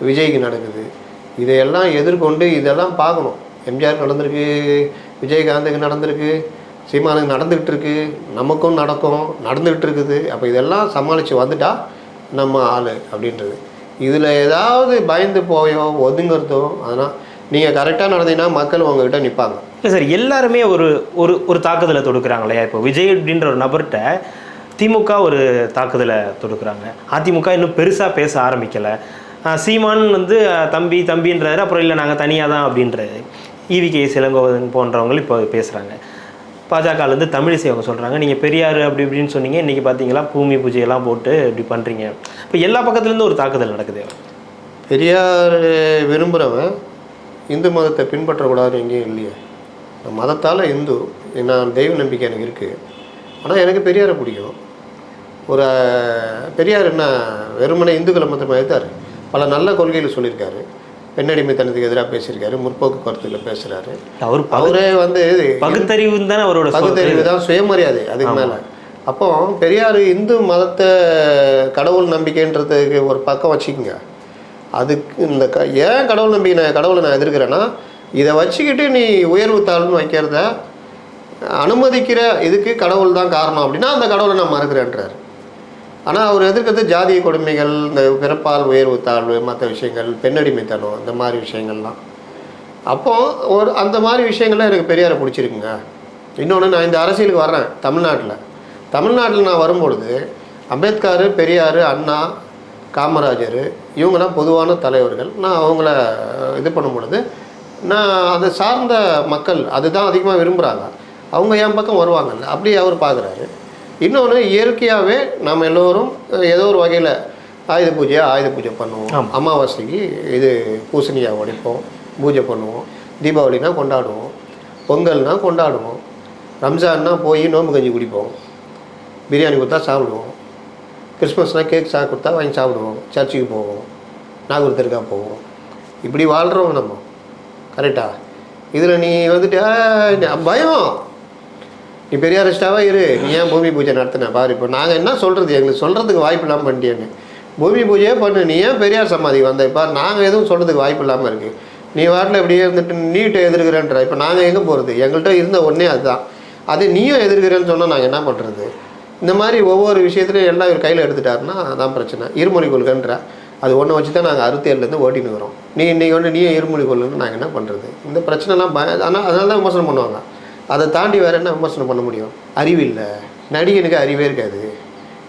விஜய்க்கு நடக்குது. இதையெல்லாம் எதிர்கொண்டு இதெல்லாம் பார்க்கணும். எம்ஜிஆர் நடந்திருக்கு, விஜயகாந்துக்கு நடந்திருக்கு, சீமானுக்கு நடந்துக்கிட்டு இருக்கு, நமக்கும் நடந்துக்கிட்டு இருக்குது. அப்போ இதெல்லாம் சமாளித்து வந்துட்டா நம்ம ஆள் அப்படின்றது. இதில் ஏதாவது பயந்து போயோ ஒதுங்கிறதோ அதெல்லாம் நீங்கள் கரெக்டாக நடந்தீங்கன்னா மக்கள் உங்ககிட்ட நிற்பாங்க. இல்லை சார், எல்லாருமே ஒரு ஒரு ஒரு தாக்குதலை தொடுக்கிறாங்க இல்லையா? இப்போ விஜய் அப்படின்ற ஒரு நபர்கிட்ட திமுக ஒரு தாக்குதலை தொடுக்கிறாங்க. அதிமுக இன்னும் பெருசாக பேச ஆரம்பிக்கலை. சீமான் வந்து தம்பின்றாரு, அப்புறம் இல்லை நாங்கள் தனியாக தான் அப்படின்றது. ஈவிகே இளங்கோவன் போன்றவங்க இப்போ பேசுகிறாங்க. பாஜகலேருந்து தமிழிசை அவங்க சொல்கிறாங்க, நீங்கள் பெரியார் அப்படி இப்படின்னு சொன்னீங்க, இன்றைக்கி பார்த்தீங்களா பூமி பூஜையெல்லாம் போட்டு இப்படி பண்ணுறீங்க. இப்போ எல்லா பக்கத்துலேருந்து ஒரு தாக்குதல் நடக்குது. பெரியார் விரும்புகிறவன் இந்து மதத்தை பின்பற்றக்கூடாது எங்கேயும் இல்லையே. மதத்தால் இந்து, நான் தெய்வ நம்பிக்கை எனக்கு இருக்குது. ஆனால் எனக்கு பெரியாரை பிடிக்கும். ஒரு பெரியார் என்ன வெறுமனே இந்துக்களை மாத்திரமா எடுத்தார், பல நல்ல கொள்கைகள் சொல்லியிருக்காரு. பெண்ணடிமைத்தனத்துக்கு எதிராக பேசியிருக்காரு, முற்போக்கு கருத்துல பேசுகிறாரு. அவரே வந்து பகுத்தறிவு தான், அவரோட பகுத்தறிவு தான், சுயமரியாதை அதுக்கு மேலே. அப்போ பெரியார் இந்து மதத்தை கடவுள் நம்பிக்கைன்றதுக்கு ஒரு பக்கம் வச்சுக்கோங்க. அதுக்கு இந்த ஏன் கடவுளை நான் எதிர்க்கிறேன்னா, இதை வச்சுக்கிட்டு நீ உயர்வு தாழ்வுன்னு வைக்கிறத அனுமதிக்கிற இதுக்கு கடவுள் தான் காரணம் அப்படின்னா அந்த கடவுளை நான் மறுக்கிறேன்றார். ஆனால் அவர் எதிர்க்கிறது ஜாதிய கொடுமைகள், இந்த பிறப்பால் உயர்வு தாழ்வு, மற்ற விஷயங்கள், பெண்ணடிமைத்தனம், இந்த மாதிரி விஷயங்கள்லாம். அப்போது அந்த மாதிரி விஷயங்கள்லாம் எனக்கு பெரியாரை பிடிச்சிருக்குங்க. இன்னொன்று, நான் இந்த அரசியலுக்கு வர்றேன் தமிழ்நாட்டில் நான் வரும்பொழுது அம்பேத்கர், பெரியார், அண்ணா, காமராஜர் இவங்கெல்லாம் பொதுவான தலைவர்கள். நான் அவங்கள இது பண்ணும் பொழுது நான் அதை சார்ந்த மக்கள் அதுதான் அதிகமாக விரும்புகிறாங்க. அவங்க என் பக்கம் வருவாங்கல்ல, அப்படி அவர் பார்க்குறாரு. இன்னொன்று, இயற்கையாகவே நம்ம எல்லோரும் ஏதோ ஒரு வகையில் ஆயுத பூஜை பண்ணுவோம். அமாவாசைக்கு இது பூசணியாக உடைப்போம், பூஜை பண்ணுவோம். தீபாவளினா கொண்டாடுவோம், பொங்கல்னா கொண்டாடுவோம், ரம்ஜான்னா போய் நோம்பு கஞ்சி குடிப்போம், பிரியாணி கொடுத்தா சாப்பிடுவோம், கிறிஸ்மஸ்னால் கேக் கொடுத்தா வாங்கி சாப்பிடுவோம், சர்ச்சுக்கு போவோம், நாகூர் தெருக்கா போவோம். இப்படி வாழ்கிறோம் நம்ம. கரெக்டாக? இதில் நீ வந்துட்டு பயம், நீ பெரியாரிஸ்டாவே இரு, நீ ஏன் பூமி பூஜை நடத்தின பாரு. இப்போ நாங்கள் என்ன சொல்கிறது, எங்களுக்கு சொல்கிறதுக்கு வாய்ப்பு இல்லாமல் பண்ணிட்டேன்னு. பூமி பூஜையே பண்ணு, நீ ஏன் பெரியார் சமாதி வந்த? இப்போ நாங்கள் எதுவும் சொல்கிறதுக்கு வாய்ப்பு இல்லாமல் இருக்குது. நீ வாட்டில் இப்படியே இருந்துட்டு நீட்டை எதிர்க்கிறேன்ற. இப்போ நாங்கள் எங்கே போகிறது? எங்கள்கிட்ட இருந்த ஒன்றே அதுதான். அது நீயும் எதிர்க்கிறேன்னு சொன்னால் நாங்கள் என்ன பண்ணுறது? இந்த மாதிரி ஒவ்வொரு விஷயத்துலையும் எல்லாம் இவர் கையில் எடுத்துட்டாருன்னா அதான் பிரச்சனை. இருமொழி கொள்கைன்ற அது ஒன்றை வச்சு தான் நாங்கள் 67லேருந்து ஓட்டின்னு இருக்கிறோம். நீ இன்றைக்கி வந்து நீயே இருமொழி கொள்கைன்னு நாங்கள் என்ன பண்ணுறது? இந்த பிரச்சனைலாம் ஆனால் அதனால தான் விமர்சனம் பண்ணுவாங்க. அதை தாண்டி வேறு என்ன விமர்சனம் பண்ண முடியும்? அறிவில்லை, நடிகனுக்கு அறிவே இருக்காது.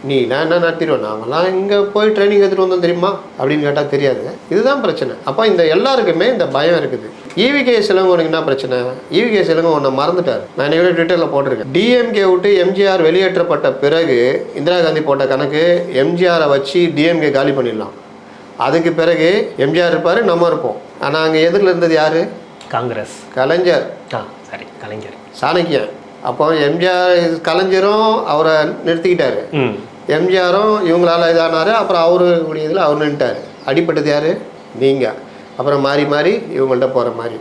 நீலாம் என்ன நடத்திடுவோம், நாங்களாம் இங்கே போய் ட்ரைனிங் எடுத்துகிட்டு வந்தோம் தெரியுமா அப்படின்னு கேட்டால் தெரியாது. இதுதான் பிரச்சனை. அப்போ இந்த எல்லாருக்குமே இந்த பயம் இருக்குது. ஈவிகே இளங்கோவனுக்கு என்ன பிரச்சனை? ஈவிகே இளங்கோவன் ஒன்றை மறந்துட்டார். நான் இன்னைக்கு ட்விட்டரில் போட்டிருக்கேன். டிஎம்கே விட்டு எம்ஜிஆர் வெளியேற்றப்பட்ட பிறகு இந்திரா காந்தி போட்ட கணக்கு எம்ஜிஆரை வச்சு டிஎம்கே காலி பண்ணிடலாம். அதுக்கு பிறகு எம்ஜிஆர் இருப்பார், நம்ம இருப்போம். ஆனால் அங்கே எதிரில் இருந்தது யார்? காங்கிரஸ், கலைஞர். சரி, கலைஞர், சாணக்கியன். அப்போ எம்ஜிஆர் கலைஞரும் அவரை நிறுத்திக்கிட்டாரு, எம்ஜிஆரும் இவங்களால இதானாரு. அப்புறம் அவரு இதில் அவர் நின்றுட்டார். அடிப்பட்டது யார்? நீங்கள். அப்புறம் மாறி மாறி இவங்கள்ட்ட போகிற மாதிரி.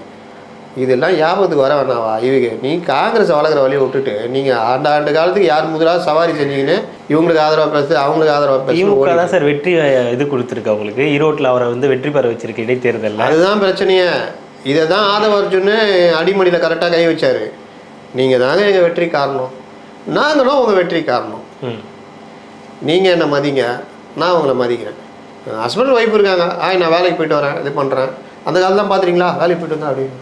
இதெல்லாம் ஞாபகத்துக்கு வர வேணாவா? இவங்க நீ காங்கிரஸ் வளர்க்குற வழியை விட்டுட்டு நீங்கள் ஆண்டு காலத்துக்கு யார் முதலாக சவாரி செஞ்சீங்கன்னு இவங்களுக்கு ஆதரவாக பேசு, அவங்களுக்கு ஆதரவாக பேசு. திமுக தான் சார் வெற்றி இது கொடுத்துருக்கு அவங்களுக்கு. ஈரோட்டில் அவரை வந்து வெற்றி பெற வச்சிருக்கு இடைத்தேர்தலில். அதுதான் பிரச்சனையே. இதை தான் ஆதவ அர்ஜுன்னு அடிமடியில் கரெக்டாக கை வச்சார். நீங்கள் தாங்க எங்கள் வெற்றி காரணம், நாங்களும் உங்கள் வெற்றி காரணம். நீங்கள் என்னை மதிங்க, நான் உங்களை மதிக்கிறேன். ஹஸ்பண்ட் ஒய்ஃப் இருக்காங்க, நான் வேலைக்கு போயிட்டு வரேன், இது பண்ணுறேன். அந்த காலத்தில் பார்த்துறீங்களா, வேலைக்கு போயிட்டு வந்தேன் அப்படின்னு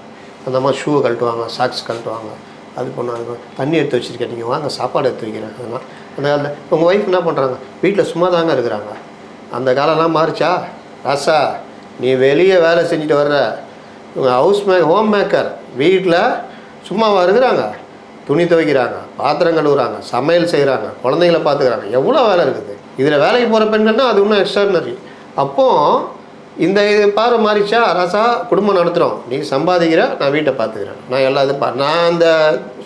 அந்த மாதிரி ஷூவை கழட்டுவாங்க, சாக்ஸ் கழட்டுவாங்க, அது பண்ணுவாங்க. தண்ணி எடுத்து வச்சுருக்கேன், நீங்கள் வாங்க சாப்பாடு எடுத்து வைக்கிறேன். அதெல்லாம் அந்த காலத்தில் உங்கள் ஒய்ஃப் என்ன பண்ணுறாங்க, வீட்டில் சும்மா தாங்க இருக்கிறாங்க. அந்த காலம்லாம் மாறிச்சா? ராசா, நீ வெளியே வேலை செஞ்சுட்டு வர்ற உங்கள் ஹோம் மேக்கர் வீட்டில் சும்மாவா இருக்கிறாங்க? துணி துவைக்கிறாங்க, பாத்திரம் கழுவுறாங்க, சமையல் செய்கிறாங்க, குழந்தைங்கள பார்த்துக்கிறாங்க, எவ்வளோ வேலை இருக்குது. இதில் வேலைக்கு போகிற பெண்கள்னால் அது இன்னும் எக்ஸ்ட்ரானரி. அப்போது இந்த இது பார்வை மாறிச்சா? ராசா, குடும்பம் நடத்துகிறோம், நீ சம்பாதிக்கிற, நான் வீட்டை பார்த்துக்கிறேன், நான் எல்லா இது நான் அந்த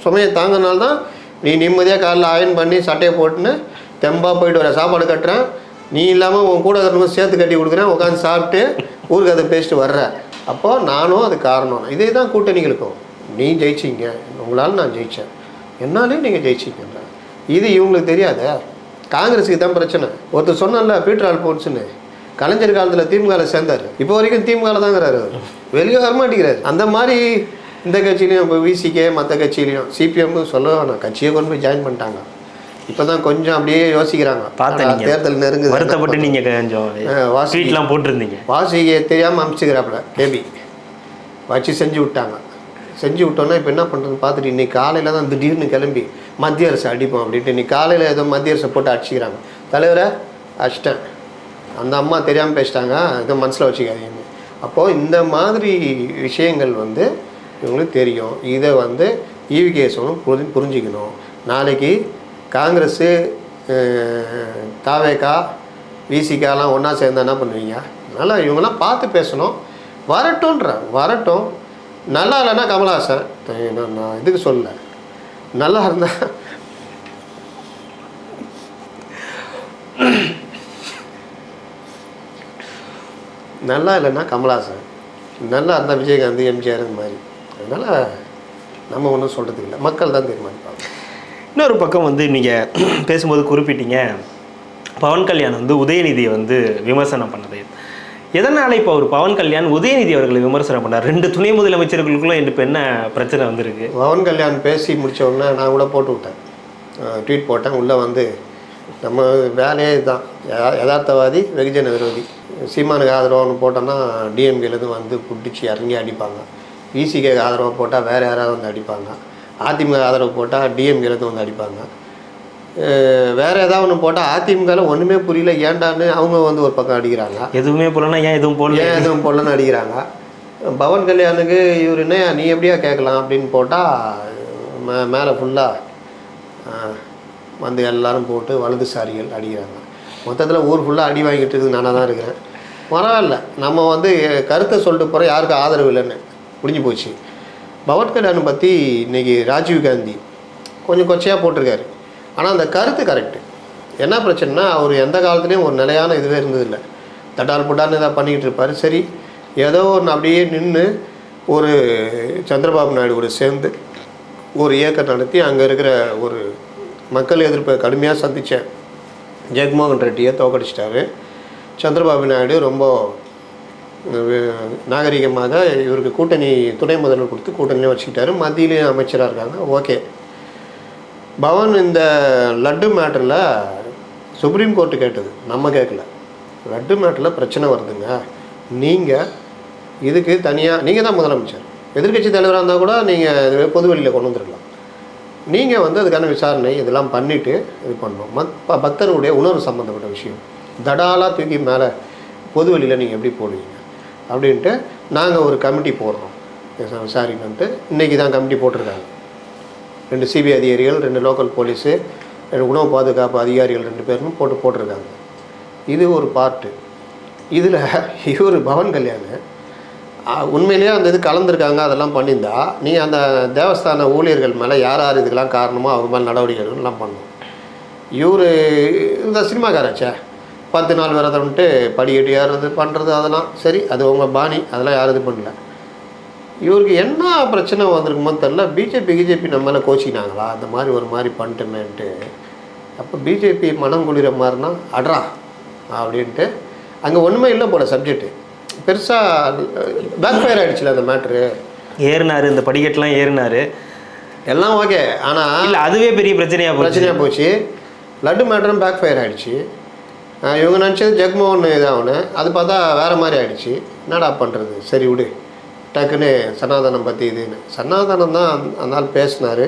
சுமையை தாங்கினால்தான் தான் நீ நிம்மதியாக காலைல அயன் பண்ணி சட்டையை போட்டுன்னு தெம்பாக போயிட்டு வர, சாப்பாடு கட்டுறேன், நீ இல்லாமல் உன் கூட இருக்கிறவங்க சேர்த்து கட்டி கொடுக்குறேன், உட்காந்து சாப்பிட்டு ஊருக்கு அதை பேசிட்டு வர்ற. அப்போது நானும் அது காரணம். இதே தான் கூட்டணிகளுக்கும். நீ ஜெயிச்சிங்க, உங்களால் நான் ஜெயித்தேன், என்னாலே நீங்கள் ஜெயிச்சிங்கன்ற இது இவங்களுக்கு தெரியாத. காங்கிரஸுக்கு தான் பிரச்சனை. ஒருத்தர் சொன்னால பீட்டர் அல்போன்ஸ்னு, கலைஞர் காலத்தில் திமுகவில் சேர்ந்தார், இப்போ வரைக்கும் திமுகவில் தாங்கிறாரு, அவர் வெளியே வரமாட்டேங்கிறாரு. அந்த மாதிரி இந்த கட்சியிலையும் இப்போ விசிகே மற்ற கட்சியிலையும் சிபிஎம் சொல்ல நான் கட்சியை கொண்டு போய் ஜாயின் பண்ணிட்டாங்க. இப்போ தான் கொஞ்சம் அப்படியே யோசிக்கிறாங்க. தேர்தல் நெருங்குது, வருத்தப்பட்டு நீங்கள் கொஞ்சம் வாசிலாம் போட்டிருந்தீங்க. வாசிக்கு தெரியாமல் அனுப்பிச்சுக்கிறாப்புல கேபி வச்சு செஞ்சு விட்டாங்க. செஞ்சு விட்டோன்னா இப்போ என்ன பண்ணுறதுன்னு பார்த்துட்டு இன்றைக்கி காலையில் தான் திடீர்னு கிளம்பி மத்திய அரசு அடிப்போம் அப்படின்ட்டு இன்றைக்கி காலையில் ஏதோ மத்திய அரசை போட்டு அடிச்சிக்கிறாங்க. தலைவரை அடிச்சிட்டேன், அந்த அம்மா தெரியாமல் பேசிட்டாங்க, இதை மனசில் வச்சுக்காதீங்க. அப்போது இந்த மாதிரி விஷயங்கள் வந்து இவங்களுக்கு தெரியும். இதை வந்து ஈவிகேஸும் புரிஞ்சிக்கணும். நாளைக்கு காங்கிரஸு தாவேகா விசிகாலாம் ஒன்றா சேர்ந்தா என்ன பண்ணுவீங்க? அதனால் இவங்கெல்லாம் பார்த்து பேசணும். வரட்டும். நல்லா இல்லைன்னா கமல்ஹாசன், நான் இதுக்கு சொல்லலை, நல்லா இருந்தால் நல்லா இல்லைன்னா கமல்ஹாசன், நல்லா இருந்தால் விஜயகாந்த், எம்ஜிஆர் இந்த மாதிரி. அதனால் நம்ம ஒன்றும் சொல்கிறதுக்கு இல்லை, மக்கள் தான் தீர்மானிப்பாங்க. இன்னொரு பக்கம் வந்து நீங்கள் பேசும்போது குறிப்பிட்டீங்க, பவன் கல்யாண் வந்து உதயநிதியை வந்து விமர்சனம் பண்ணது. எதனால் இப்போ அவர் பவன் கல்யாண் உதயநிதி அவர்களை விமர்சனம் பண்ணார்? 2 துணை முதலமைச்சர்களுக்குள்ள இப்போ என்ன பிரச்சனை வந்துருக்கு? பவன் கல்யாண் பேசி முடித்த உடனே நான் கூட போட்டு விட்டேன், ட்வீட் போட்டேன். உள்ளே வந்து நம்ம வேலையே இதுதான், யதார்த்தவாதி வெகுஜன விரோதி. சீமானுக்கு ஆதரவாக போட்டோன்னா டிஎம்கேலேருந்து வந்து பிடிச்சி இறங்கி அடிப்பாங்க, விசிகேக்கு ஆதரவாக போட்டால் வேறு யாராவது வந்து அடிப்பாங்க, அதிமுக ஆதரவு போட்டால் டிஎம்கேலேருந்து வந்து அடிப்பாங்க, வேறு ஏதாவது ஒன்று போட்டால் அதிமுகவில் ஒன்றுமே புரியல ஏண்டான்னு அவங்க வந்து ஒரு பக்கம் அடிக்கிறாங்க. எதுவுமே போடலன்னா ஏன் எதுவும் போடலன்னு அடிக்கிறாங்க. பவன் கல்யாணுக்கு இவர் என்ன நீ எப்படியா கேட்கலாம் அப்படின்னு போட்டால் மேலே ஃபுல்லாக வந்து எல்லோரும் போட்டு வலதுசாரிகள் அடிக்கிறாங்க. மொத்தத்தில் ஊர் ஃபுல்லாக அடி வாங்கிட்டு இருக்குது. நானாக தான் இருக்கிறேன். பரவாயில்ல, நம்ம வந்து கருத்தை சொல்லிட்டு போகிறோம், யாருக்கும் ஆதரவு இல்லைன்னு முடிஞ்சு போச்சு. பவன் கல்யாணை பற்றி இன்றைக்கி ராஜீவ்காந்தி கொஞ்சம் கொச்சையாக போட்டிருக்காரு. ஆனால் அந்த கருத்து கரெக்டு. என்ன பிரச்சனைனா, அவர் எந்த காலத்துலேயும் ஒரு நிலையான இதுவே இருந்ததில்லை, தட்டால் புட்டான்னு இதாக பண்ணிக்கிட்டு இருப்பார். சரி, ஏதோ ஒன்று அப்படியே நின்று ஒரு சந்திரபாபு நாயுடு கூட சேர்ந்து ஒரு இயக்கம் நடத்தி அங்கே இருக்கிற ஒரு மக்கள் எதிர்ப்பை கடுமையாக சந்தித்த ஜெகன்மோகன் ரெட்டியை தோக்கடிச்சிட்டாரு. சந்திரபாபு நாயுடு ரொம்ப நாகரிகமாக இவருக்கு கூட்டணி துணை முதல்வர் கொடுத்து கூட்டணியாக வச்சுக்கிட்டாரு. மத்தியிலையும் அமைச்சராக இருக்காங்க. ஓகே, பவன் இந்த லட்டு மேட்டரில் சுப்ரீம் கோர்ட்டு கேட்டது, நம்ம கேட்கல. லட்டு மேட்டரில் பிரச்சனை வருதுங்க, நீங்கள் இதுக்கு தனியாக நீங்கள் தான் முதலமைச்சர், எதிர்கட்சி தலைவராக இருந்தால் கூட நீங்கள் பொது வெளியில் கொண்டு வந்துருக்கலாம். நீங்கள் வந்து அதுக்கான விசாரணை இதெல்லாம் பண்ணிவிட்டு இது பண்ணணும். பக்தர்களுடைய உணர்வு சம்மந்தப்பட்ட விஷயம் தடாலாக தூக்கி மேலே பொது வெளியில் நீங்கள் எப்படி போடுவீங்க அப்படின்ட்டு நாங்கள் ஒரு கமிட்டி போடுறோம் விசாரிக்கணுன்ட்டு. இன்றைக்கி தான் கமிட்டி போட்டிருக்காங்க. 2 சிபிஐ அதிகாரிகள், 2 லோக்கல் போலீஸு, 2 உணவு பாதுகாப்பு அதிகாரிகள் 2 பேரும் போட்டிருக்காங்க. இது ஒரு பார்ட்டு. இதில் இவர் பவன் கல்யாண் உண்மையிலேயே அந்த இது கலந்துருக்காங்க, அதெல்லாம் பண்ணியிருந்தா நீ அந்த தேவஸ்தான ஊழியர்கள் மேலே யார் யார் இதுக்கெல்லாம் காரணமோ அவங்க மேலே நடவடிக்கைகள்லாம் பண்ணணும். இவர் இந்த சினிமாக்காராச்சே 10 நாள் விரதம்ன்ட்டு படிக்கட்டு ஏறுறது பண்ணுறது, அதெல்லாம் சரி, அது உங்கள் பாணி, அதெல்லாம் யாரும் இது பண்ணல. இவருக்கு என்ன பிரச்சனை வந்திருக்குமோ தெரில. பிஜேபி நம்ம மேலே கோச்சிக்கினாங்களா அந்த மாதிரி ஒரு மாதிரி பண்ணிட்டோமேன்ட்டு. அப்போ பிஜேபி மனம் குளிர மாதிரினா அட்ரா அப்படின்ட்டு அங்கே ஒன்றுமே இல்லை போல. சப்ஜெக்ட்டு பெருசாக பேக் ஃபயர் ஆகிடுச்சுல அந்த மேட்ரு. ஏறினார், இந்த படிக்கட்டெலாம் ஏறினார், எல்லாம் ஓகே. ஆனால் இல்லை அதுவே பெரிய பிரச்சனையாக போச்சு. லட்டு மேட்டரும் பேக் ஃபயர் ஆகிடுச்சு. இவங்க நினச்சது ஜெகன்மோகன் இதாகனு, அது பார்த்தா வேறு மாதிரி ஆகிடுச்சு. என்னடா பண்ணுறது, சரி விடு, டக்குன்னு சனாதனம் பற்றி இதுன்னு. சனாதனம் தான் அந்த நாள் பேசினார்,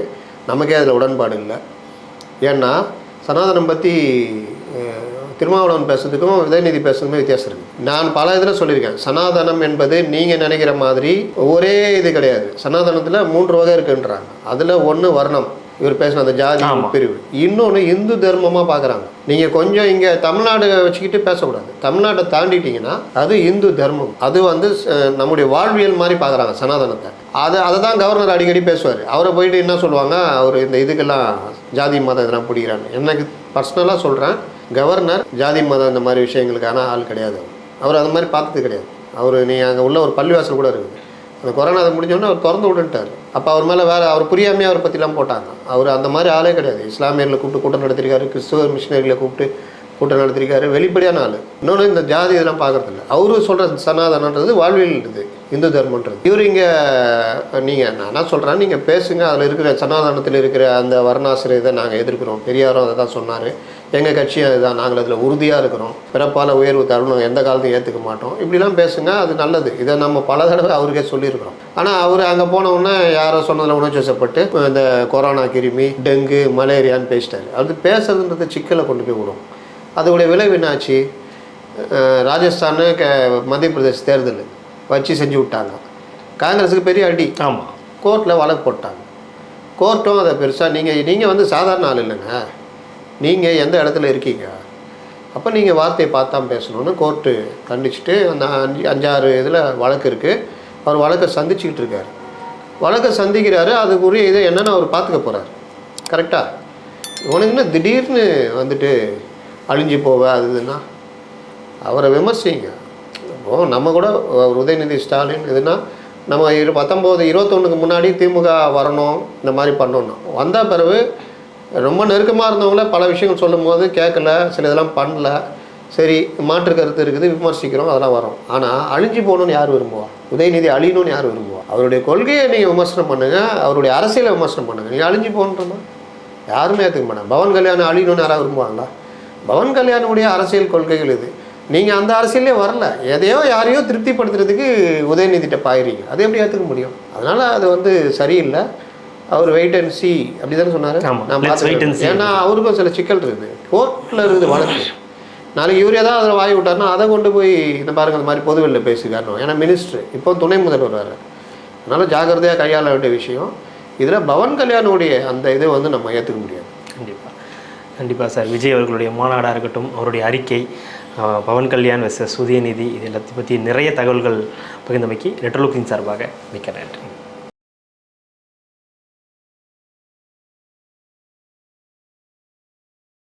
நமக்கே அதில் உடன்பாடு இல்லை. ஏன்னா சனாதனம் பற்றி திருமாவளவன் பேசுறதுக்கும் உதயநிதி பேசுறதுக்குமே வித்தியாசம் இருக்குது. நான் பல இதில் சொல்லியிருக்கேன், சனாதனம் என்பது நீங்கள் நினைக்கிற மாதிரி ஒரே இது கிடையாது. சனாதனத்தில் 3 வகை இருக்குன்றாங்க. அதில் ஒன்று வர்ணம், இவர் பேசின அந்த ஜாதி பிரிவு. இன்னொன்று இந்து தர்மமாக பார்க்குறாங்க. நீங்கள் கொஞ்சம் இங்கே தமிழ்நாடு வச்சுக்கிட்டு பேசக்கூடாது. தமிழ்நாட்டை தாண்டிட்டிங்கன்னா அது இந்து தர்மம். அது வந்து நம்முடைய வாழ்வியல் மாதிரி பார்க்குறாங்க சனாதனத்தை. அதை தான் கவர்னர் அடிக்கடி பேசுவார். அவரை போயிட்டு என்ன சொல்லுவாங்க, அவர் இந்த இதுக்கெல்லாம் ஜாதி மதம் இதெல்லாம் பிடிக்கிறாங்க. எனக்கு பர்சனலாக சொல்கிறேன், கவர்னர் ஜாதி மதம் இந்த மாதிரி விஷயங்களுக்கான ஆள் கிடையாது. அவர் அந்த மாதிரி பார்த்தது கிடையாது. அவர் அங்கே உள்ள ஒரு பள்ளிவாசல் கூட இருக்குது. அந்த கொரோனா அதை முடிஞ்சோடனே அவர் திறந்து விட்டுட்டார். அப்போ அவர் மேலே வேறு அவர் புரியாமையே அவரை பற்றிலாம் போட்டாங்க. அவர் அந்த மாதிரி ஆளே கிடையாது. இஸ்லாமியர்களை கூப்பிட்டு கூட்டம் நடத்திருக்காரு, கிறிஸ்துவ மிஷினரிகளை கூப்பிட்டு கூட்டம் நடத்திருக்காரு, வெளிப்படையான ஆள். இன்னொன்று இந்த ஜாதி இதெல்லாம் பார்க்குறதில்ல. அவரு சொல்கிற சனாதனன்றது வாழ்வியல் இருக்குது, இந்து தர்மன்றது. இவர் இங்கே நீங்கள் நான் என்ன சொல்கிறேன், நீங்கள் பேசுங்க, அதில் இருக்கிற சனாதனத்தில் இருக்கிற அந்த வர்ணாசிரியத்தை நாங்கள் எதிர்க்கிறோம். பெரியாரும் அதை தான் சொன்னார், எங்கள் கட்சியும் அதுதான், நாங்கள் அதில் உறுதியாக இருக்கிறோம், பிறப்பால் உயர்வு தாழ்வு நாங்கள் எந்த காலத்தையும் ஏற்றுக்க மாட்டோம், இப்படிலாம் பேசுங்க, அது நல்லது. இதை நம்ம பல தடவை அவருக்கே சொல்லியிருக்கிறோம். ஆனால் அவர் அங்கே போனவுடனே யாரோ சொன்னதில் உணர்ச்சி வசப்பட்டு இந்த கொரோனா கிருமி, டெங்கு, மலேரியான்னு பேசிட்டார். அது பேசுறதுன்றது சிக்கலை கொண்டு போய் விடும். அதோடைய விளைவு என்னாச்சு, ராஜஸ்தான் மத்திய பிரதேஷ் தேர்தல் வச்சு செஞ்சு விட்டாங்க. காங்கிரஸுக்கு பெரிய அடி. ஆமாம், கோர்ட்டில் வழக்கு போட்டாங்க. கோர்ட்டும் அதை பெருசாக நீங்கள் வந்து சாதாரண ஆள் இல்லைங்க, நீங்கள் எந்த இடத்துல இருக்கீங்க, அப்போ நீங்கள் வார்த்தையை பார்த்தா பேசணுன்னு கோர்ட்டு கண்டிச்சுட்டு அந்த 5-6 இதில் வழக்கு இருக்குது. அவர் வழக்கை சந்திச்சுக்கிட்டு இருக்கார். வழக்கை சந்திக்கிறாரு, அதுக்குரிய இதை என்னென்னு அவர் பார்த்துக்க போகிறார். கரெக்டாக உனக்குன்னு திடீர்னு வந்துட்டு அழிஞ்சு போவ அதுன்னா அவரை விமர்சிங்க. இப்போது நம்ம கூட உதயநிதி ஸ்டாலின் இதுனா நம்ம 19-21 முன்னாடி திமுக வரணும், இந்த மாதிரி பண்ணணும். வந்த பிறகு ரொம்ப நெருக்கமாக இருந்தவங்கள பல விஷயங்கள் சொல்லும் போது கேட்கல, சில இதெல்லாம் பண்ணல, சரி மாற்று கருத்து இருக்குது, விமர்சிக்கிறோம், அதெல்லாம் வரும். ஆனால் அழிஞ்சு போகணுன்னு யார் விரும்புவா? உதயநிதி அழியணும்னு யார் விரும்புவா? அவருடைய கொள்கையை நீங்கள் விமர்சனம் பண்ணுங்கள், அவருடைய அரசியலை விமர்சனம் பண்ணுங்கள். நீங்கள் அழிஞ்சு போகணுன்றமா யாருமே ஏற்றுக்க மாட்டாங்க. பவன் கல்யாணம் அழியணும்னு யாராவது விரும்புவாங்களா? பவன் கல்யாணுடைய அரசியல் கொள்கைகள் இது. நீங்கள் அந்த அரசியலே வரல, எதையோ யாரையோ திருப்திப்படுத்துறதுக்கு உதயநிதிட்ட பாயிறீங்க. அதை எப்படி ஏற்றுக்க முடியும்? அதனால் அது வந்து சரியில்லை. அவர் வெயிட் அண்ட் சி அப்படி தானே சொன்னார். நான் பார்த்து, ஏன்னா அவருக்கும் சில சிக்கல் இருக்குது, கோர்ட்டில் இருக்குது வழக்கு. நாளைக்கு இவர் ஏதாவது அதில் வாங்கி விட்டார்னா அதை கொண்டு போய் இந்த பாருங்க அந்த மாதிரி பொதுவெளியில் பேசிக்காரணும். ஏன்னா மினிஸ்டர் இப்போ துணை முதல்வர் வேறு. அதனால் ஜாக்கிரதையாக கையாள வேண்டிய விஷயம். இதில் பவன் கல்யாணுடைய அந்த இதை வந்து நம்ம ஏற்றுக்க முடியாது. கண்டிப்பாக சார். விஜய் அவர்களுடைய மாநாடாக இருக்கட்டும், அவருடைய அறிக்கை, பவன் கல்யாண் வெர்சஸ் உதயநிதி, இது எல்லாத்தையும் பற்றி நிறைய தகவல்கள் பகிர்ந்தமைக்கு ரெட்ரோலுக்கின் சார்பாக மிக்க நன்றி.